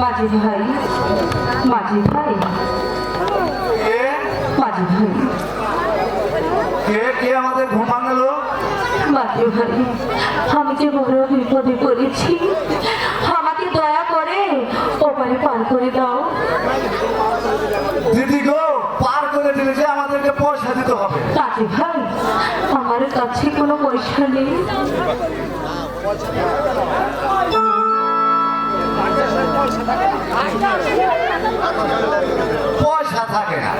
माझी भाई माझी भाई माझी भाई কে আমাদের ঘুমানো লোক? माझी भाई আমি যে বড় বিপদে পড়েছি আমাকে দয়া করে ওপারে পার করে দাও। দিদি গো, পার করে দিলে যে আমাদেরকে পয়সা দিতে হবে। माझी भाई আমার কাছে কোনো পয়সা নেই। পয়সা থাকে না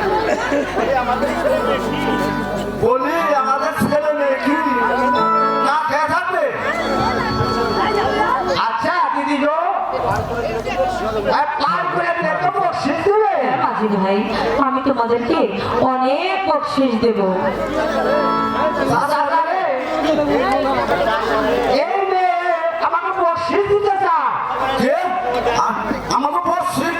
বলি আমাদের ছেলে মেয়ে কি না খেয়ে থাকবে? আচ্ছা দিদি গো, পার করে দিলে তো বকশিশ দেবে। माझी भाई আমি তোমাদেরকে অনেক বকশিশ দেব। দাদা রে, এই মেয়ে আমাকে বকশিশ দিতে চায়। কে? আমাকে বকশিশ